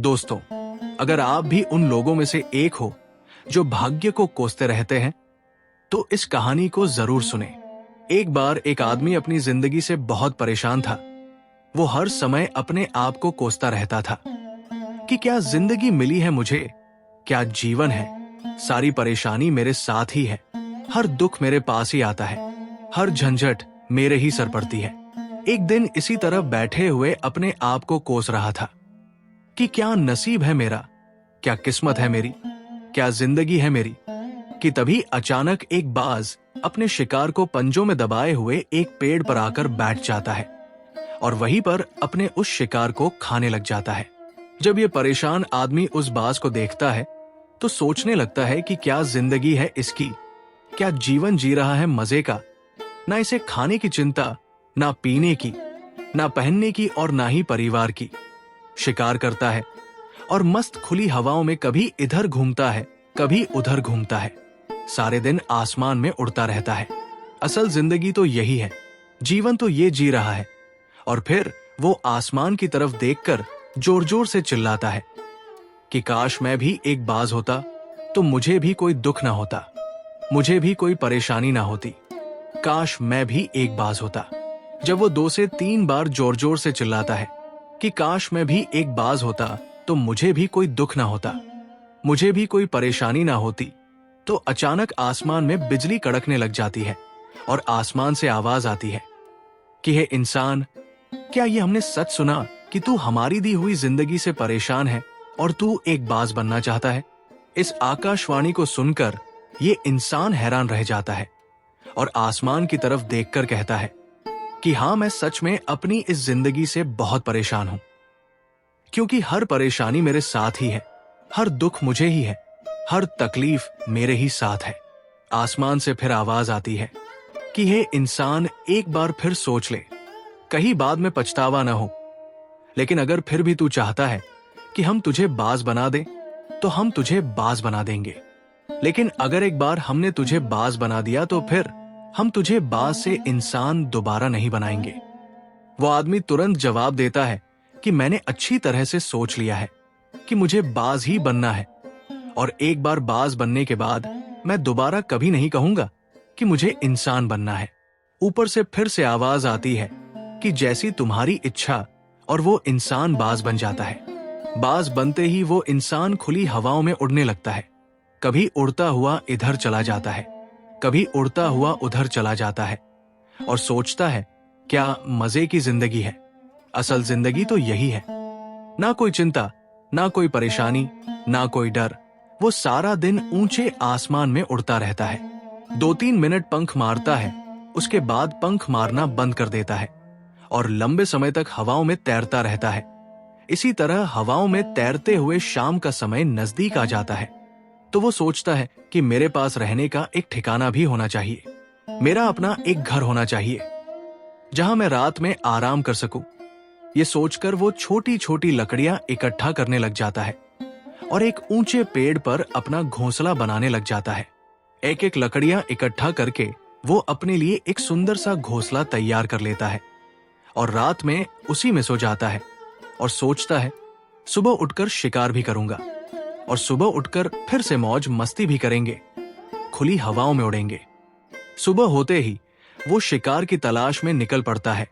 दोस्तों, अगर आप भी उन लोगों में से एक हो जो भाग्य को कोसते रहते हैं, तो इस कहानी को जरूर सुने। एक बार एक आदमी अपनी जिंदगी से बहुत परेशान था। वो हर समय अपने आप को कोसता रहता था कि क्या जिंदगी मिली है मुझे, क्या जीवन है, सारी परेशानी मेरे साथ ही है, हर दुख मेरे पास ही आता है, हर झंझट मेरे ही सर पड़ती है। एक दिन इसी तरह बैठे हुए अपने आप को कोस रहा था कि क्या नसीब है मेरा, क्या किस्मत है मेरी, क्या जिंदगी है मेरी, कि तभी अचानक एक बाज अपने शिकार को पंजों में दबाए हुए एक पेड़ पर आकर बैठ जाता है और वहीं पर अपने उस शिकार को खाने लग जाता है। जब ये परेशान आदमी उस बाज को देखता है तो सोचने लगता है कि क्या जिंदगी है इसकी, क्या जीवन जी रहा है मजे का, ना इसे खाने की चिंता, ना पीने की, ना पहनने की और ना ही परिवार की। शिकार करता है और मस्त खुली हवाओं में कभी इधर घूमता है, कभी उधर घूमता है, सारे दिन आसमान में उड़ता रहता है। असल जिंदगी तो यही है, जीवन तो ये जी रहा है। और फिर वो आसमान की तरफ देखकर जोर जोर से चिल्लाता है कि काश मैं भी एक बाज होता तो मुझे भी कोई दुख ना होता, मुझे भी कोई परेशानी ना होती, काश मैं भी एक बाज होता। जब वो 2 से 3 बार जोर जोर से चिल्लाता है कि काश मैं भी एक बाज होता तो मुझे भी कोई दुख ना होता, मुझे भी कोई परेशानी ना होती, तो अचानक आसमान में बिजली कड़कने लग जाती है और आसमान से आवाज आती है कि हे इंसान, क्या ये हमने सच सुना कि तू हमारी दी हुई जिंदगी से परेशान है और तू एक बाज बनना चाहता है। इस आकाशवाणी को सुनकर ये इंसान हैरान रह जाता है और आसमान की तरफ देखकर कहता है कि हाँ, मैं सच में अपनी इस जिंदगी से बहुत परेशान हूं, क्योंकि हर परेशानी मेरे साथ ही है, हर दुख मुझे ही है, हर तकलीफ मेरे ही साथ है। आसमान से फिर आवाज आती है कि हे इंसान, एक बार फिर सोच ले, कहीं बाद में पछतावा ना हो। लेकिन अगर फिर भी तू चाहता है कि हम तुझे बाज बना दें, तो हम तुझे बाज बना देंगे। लेकिन अगर एक बार हमने तुझे बाज बना दिया तो फिर हम तुझे बाज से इंसान दोबारा नहीं बनाएंगे। वो आदमी तुरंत जवाब देता है कि मैंने अच्छी तरह से सोच लिया है कि मुझे बाज ही बनना है, और एक बार बाज बनने के बाद मैं दोबारा कभी नहीं कहूंगा कि मुझे इंसान बनना है। ऊपर से फिर से आवाज आती है कि जैसी तुम्हारी इच्छा, और वो इंसान बाज बन जाता है। बाज बनते ही वो इंसान खुली हवाओं में उड़ने लगता है, कभी उड़ता हुआ इधर चला जाता है, कभी उड़ता हुआ उधर चला जाता है, और सोचता है क्या मजे की जिंदगी है। असल जिंदगी तो यही है, ना कोई चिंता, ना कोई परेशानी, ना कोई डर। वो सारा दिन ऊंचे आसमान में उड़ता रहता है। 2-3 मिनट पंख मारता है, उसके बाद पंख मारना बंद कर देता है और लंबे समय तक हवाओं में तैरता रहता है। इसी तरह हवाओं में तैरते हुए शाम का समय नजदीक आ जाता है, तो वो सोचता है कि मेरे पास रहने का एक ठिकाना भी होना चाहिए, मेरा अपना एक घर होना चाहिए जहां मैं रात में आराम कर सकूं। ये सोचकर वो छोटी छोटी लकड़ियां इकट्ठा करने लग जाता है और एक ऊंचे पेड़ पर अपना घोंसला बनाने लग जाता है। एक एक लकड़ियां इकट्ठा करके वो अपने लिए एक सुंदर सा घोंसला तैयार कर लेता है और रात में उसी में सो जाता है और सोचता है सुबह उठकर शिकार भी करूंगा, और सुबह उठकर फिर से मौज मस्ती भी करेंगे, खुली हवाओं में उड़ेंगे। सुबह होते ही वो शिकार की तलाश में निकल पड़ता है,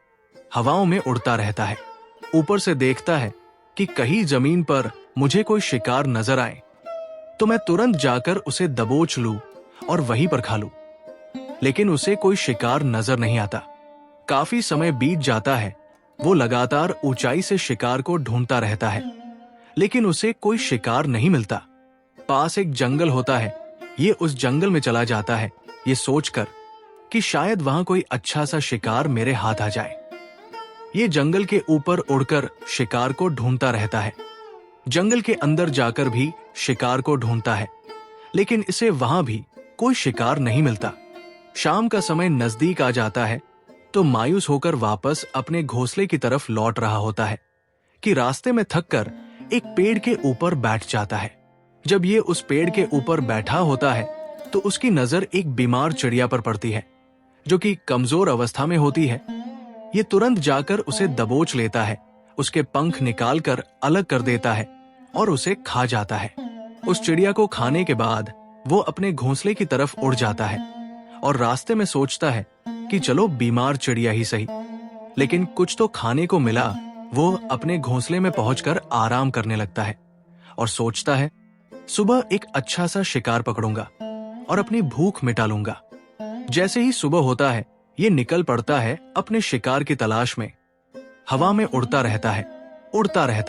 हवाओं में उड़ता रहता है। ऊपर से देखता है कि कहीं जमीन पर मुझे कोई शिकार नजर आए तो मैं तुरंत जाकर उसे दबोच लूं और वहीं पर खा लूं। लेकिन उसे कोई शिकार नजर नहीं आता। काफी समय बीत जाता है, वो लगातार ऊंचाई से शिकार को ढूंढता रहता है, लेकिन उसे कोई शिकार नहीं मिलता। पास एक जंगल होता है, ये उस जंगल में चला जाता है, ये सोचकर कि शायद वहां कोई अच्छा सा शिकार मेरे हाथ आ जाए। ये जंगल के ऊपर उड़कर शिकार को ढूंढता रहता है, जंगल के अंदर जाकर भी शिकार को ढूंढता है, लेकिन इसे वहां भी कोई शिकार नहीं मिलता। शाम का समय नजदीक आ जाता है, तो मायूस होकर वापस अपने घोंसले की तरफ लौट रहा होता है कि रास्ते में थककर एक पेड़ के ऊपर बैठ जाता है। जब ये उस पेड़ के ऊपर बैठा होता है तो उसकी नजर एक बीमार चिड़िया पर पड़ती है जो कि कमजोर अवस्था में होती है। ये तुरंत जाकर उसे दबोच लेता है, उसके पंख निकालकर अलग कर देता है और उसे खा जाता है। उस चिड़िया को खाने के बाद वो अपने घोंसले की तरफ उड़ जाता है और रास्ते में सोचता है कि चलो बीमार चिड़िया ही सही, लेकिन कुछ तो खाने को मिला। वो अपने घोंसले में पहुंचकर आराम करने लगता है और सोचता है सुबह एक अच्छा सा शिकार पकड़ूंगा और अपनी भूख मिटा लूंगा। जैसे ही सुबह होता है ये निकल पड़ता है अपने शिकार की तलाश में। हवा में उड़ता रहता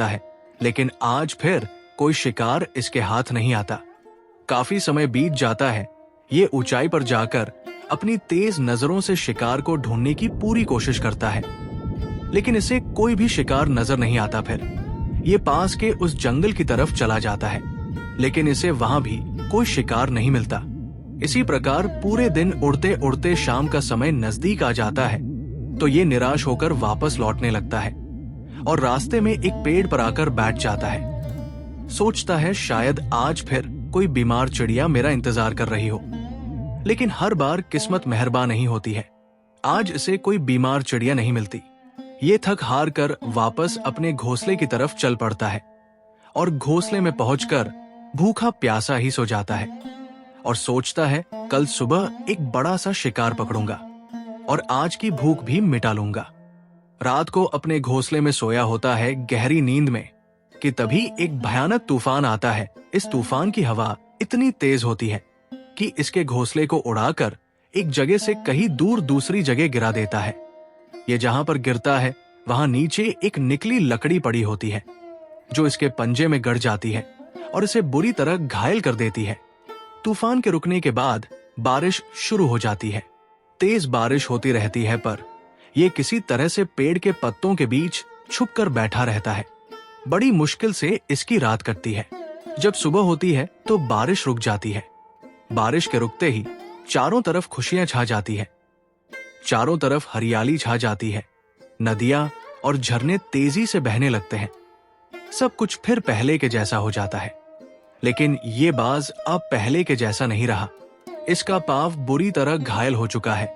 है, लेकिन आज फिर कोई शिकार इसके हाथ नहीं आता। काफी समय बीत जाता है। ये ऊंचाई पर जाकर अपनी तेज नजरों से शिकार को ढूंढने की पूरी कोशिश करता है, लेकिन इसे कोई भी शिकार नजर नहीं आता। फिर ये पास के उस जंगल की तरफ चला जाता है, लेकिन इसे वहां भी कोई शिकार नहीं मिलता। इसी प्रकार पूरे दिन उड़ते उड़ते शाम का समय नजदीक आ जाता है तो ये निराश होकर वापस लौटने लगता है और रास्ते में एक पेड़ पर आकर बैठ जाता है। सोचता है शायद आज फिर कोई बीमार चिड़िया मेरा इंतजार कर रही हो, लेकिन हर बार किस्मत मेहरबान नहीं होती है। आज इसे कोई बीमार चिड़िया नहीं मिलती। ये थक हार कर वापस अपने घोंसले की तरफ चल पड़ता है और घोंसले में पहुंचकर भूखा प्यासा ही सो जाता है और सोचता है कल सुबह एक बड़ा सा शिकार पकड़ूंगा और आज की भूख भी मिटा लूंगा। रात को अपने घोंसले में सोया होता है गहरी नींद में कि तभी एक भयानक तूफान आता है। इस तूफान की हवा इतनी तेज होती है कि इसके घोंसले को उड़ाकर एक जगह से कहीं दूर दूसरी जगह गिरा देता है। ये जहां पर गिरता है वहां नीचे एक निकली लकड़ी पड़ी होती है जो इसके पंजे में गड़ जाती है और इसे बुरी तरह घायल कर देती है। तूफान के रुकने के बाद बारिश शुरू हो जाती है। तेज बारिश होती रहती है, पर यह किसी तरह से पेड़ के पत्तों के बीच छुपकर बैठा रहता है। बड़ी मुश्किल से इसकी रात कटती है। जब सुबह होती है तो बारिश रुक जाती है। बारिश के रुकते ही चारों तरफ खुशियां छा जाती है। चारों तरफ हरियाली छा जाती है। नदियां और झरने तेजी से बहने लगते हैं। सब कुछ फिर पहले के जैसा हो जाता है, लेकिन ये बाज अब पहले के जैसा नहीं रहा। इसका पांव बुरी तरह घायल हो चुका है।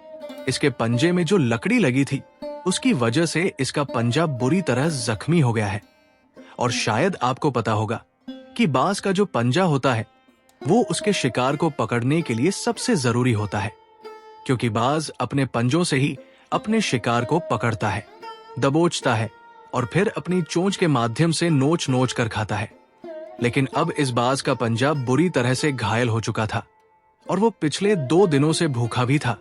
इसके पंजे में जो लकड़ी लगी थी उसकी वजह से इसका पंजा बुरी तरह जख्मी हो गया है। और शायद आपको पता होगा कि बाज का जो पंजा होता है वो उसके शिकार को पकड़ने के लिए सबसे जरूरी होता है, क्योंकि बाज अपने पंजों से ही अपने शिकार को पकड़ता है, दबोचता है और फिर अपनी चोंच के माध्यम से नोच नोच कर खाता है। लेकिन अब इस बाज का पंजा बुरी तरह से घायल हो चुका था और वो पिछले 2 दिनों से भूखा भी था।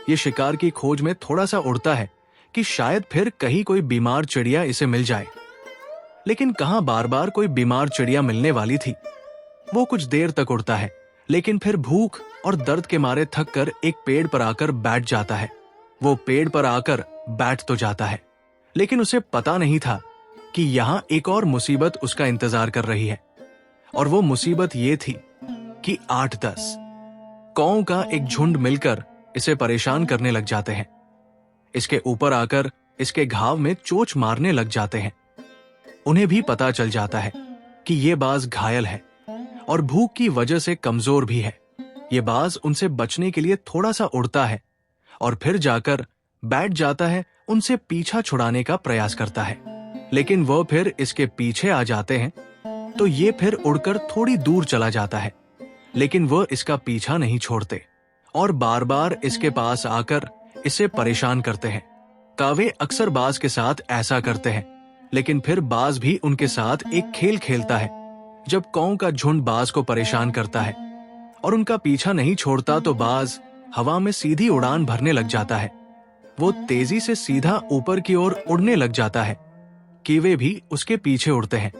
ये शिकार की खोज में थोड़ा सा उड़ता है कि शायद फिर कहीं कोई बीमार चिड़िया इसे मिल जाए, लेकिन कहां बार बार कोई बीमार चिड़िया मिलने वाली थी। वो कुछ देर तक उड़ता है, लेकिन फिर भूख और दर्द के मारे थक कर एक पेड़ पर आकर बैठ जाता है। वो पेड़ पर आकर बैठ तो जाता है, लेकिन उसे पता नहीं था कि यहाँ एक और मुसीबत उसका इंतजार कर रही है। और वो मुसीबत ये थी कि 8-10 कौओं का एक झुंड मिलकर इसे परेशान करने लग जाते हैं। इसके ऊपर आकर इसके घाव में चोंच मारने लग जाते हैं। उन्हें भी पता चल जाता है कि ये बाज घायल है और भूख की वजह से कमजोर भी है। ये बाज उनसे बचने के लिए थोड़ा सा उड़ता है और फिर जाकर बैठ जाता है, उनसे पीछा छुड़ाने का प्रयास करता है। लेकिन वह फिर इसके पीछे आ जाते हैं तो ये फिर उड़कर थोड़ी दूर चला जाता है, लेकिन वह इसका पीछा नहीं छोड़ते और बार बार इसके पास आकर इसे परेशान करते हैं। कावे अक्सर बाज के साथ ऐसा करते हैं, लेकिन फिर बाज भी उनके साथ एक खेल खेलता है। जब कौओं का झुंड बाज को परेशान करता है और उनका पीछा नहीं छोड़ता तो बाज हवा में सीधी उड़ान भरने लग जाता है। वो तेजी से सीधा ऊपर की ओर उड़ने लग जाता है। कीवे भी उसके पीछे उड़ते हैं,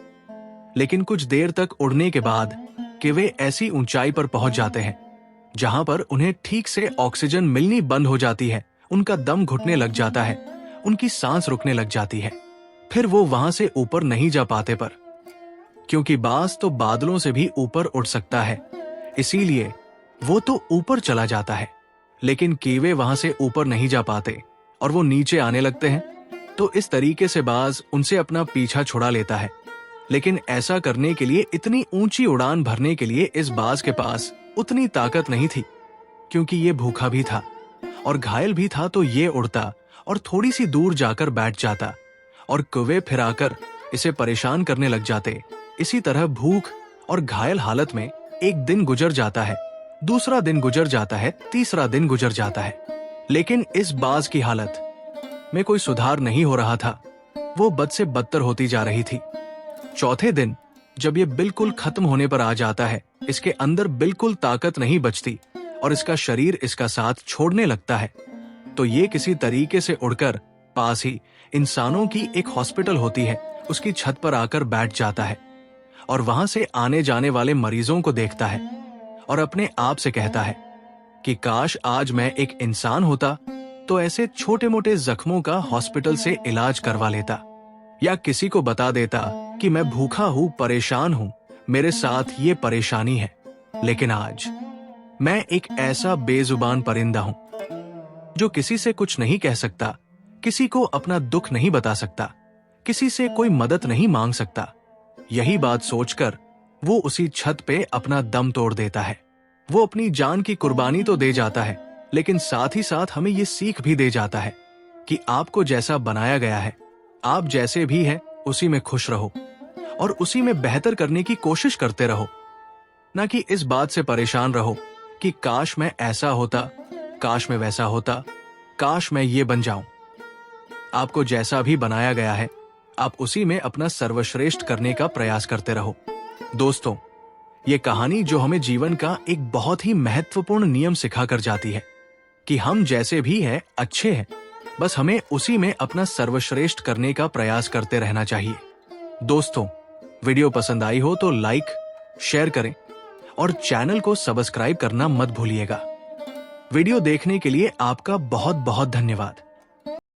लेकिन कुछ देर तक उड़ने के बाद कीवे ऐसी ऊंचाई पर पहुंच जाते हैं जहां पर उन्हें ठीक से ऑक्सीजन मिलनी बंद हो जाती है। उनका दम घुटने लग जाता है, उनकी सांस रुकने लग जाती है। फिर वो वहां से ऊपर नहीं जा पाते, पर क्योंकि बाज तो बादलों से भी ऊपर उड़ सकता है, इसीलिए वो तो ऊपर चला जाता है। लेकिन कीवे वहां से ऊपर नहीं जा पाते और वो नीचे आने लगते हैं। तो इस तरीके से बाज उनसे अपना पीछा छुड़ा लेता है। लेकिन ऐसा करने के लिए, इतनी ऊंची उड़ान भरने के लिए इस बाज के पास उतनी ताकत नहीं थी, क्योंकि ये भूखा भी था और घायल भी था। तो ये उड़ता और थोड़ी सी दूर जाकर बैठ जाता और कौवे फिर आकर इसे परेशान करने लग जाते इसी तरह भूख और घायल हालत में एक दिन गुजर जाता है, दूसरा दिन गुजर जाता है, तीसरा दिन गुजर जाता है, लेकिन इस बाज की हालत में कोई सुधार नहीं हो रहा था। वो बद से बदतर होती जा रही थी। चौथे दिन जब ये बिल्कुल खत्म होने पर आ जाता है, इसके अंदर बिल्कुल ताकत नहीं बचती और इसका शरीर इसका साथ छोड़ने लगता है, तो ये किसी तरीके से उड़कर पास ही इंसानों की एक हॉस्पिटल होती है, उसकी छत पर आकर बैठ जाता है और वहां से आने जाने वाले मरीजों को देखता है और अपने आप से कहता है कि काश आज मैं एक इंसान होता तो ऐसे छोटे मोटे जख्मों का हॉस्पिटल से इलाज करवा लेता, या किसी को बता देता कि मैं भूखा हूं, परेशान हूं, मेरे साथ ये परेशानी है। लेकिन आज मैं एक ऐसा बेजुबान परिंदा हूं जो किसी से कुछ नहीं कह सकता, किसी को अपना दुख नहीं बता सकता, किसी से कोई मदद नहीं मांग सकता। यही बात सोचकर वो उसी छत पे अपना दम तोड़ देता है। वो अपनी जान की कुर्बानी तो दे जाता है, लेकिन साथ ही साथ हमें ये सीख भी दे जाता है कि आपको जैसा बनाया गया है, आप जैसे भी हैं उसी में खुश रहो और उसी में बेहतर करने की कोशिश करते रहो, ना कि इस बात से परेशान रहो कि काश मैं ऐसा होता, काश मैं वैसा होता, काश मैं ये बन जाऊं। आपको जैसा भी बनाया गया है, आप उसी में अपना सर्वश्रेष्ठ करने का प्रयास करते रहो। दोस्तों, ये कहानी जो हमें जीवन का एक बहुत ही महत्वपूर्ण नियम सिखाकर जाती है कि हम जैसे भी हैं अच्छे हैं, बस हमें उसी में अपना सर्वश्रेष्ठ करने का प्रयास करते रहना चाहिए। दोस्तों, वीडियो पसंद आई हो तो लाइक, शेयर करें और चैनल को सब्सक्राइब करना मत भूलिएगा। वीडियो देखने के लिए आपका बहुत बहुत धन्यवाद।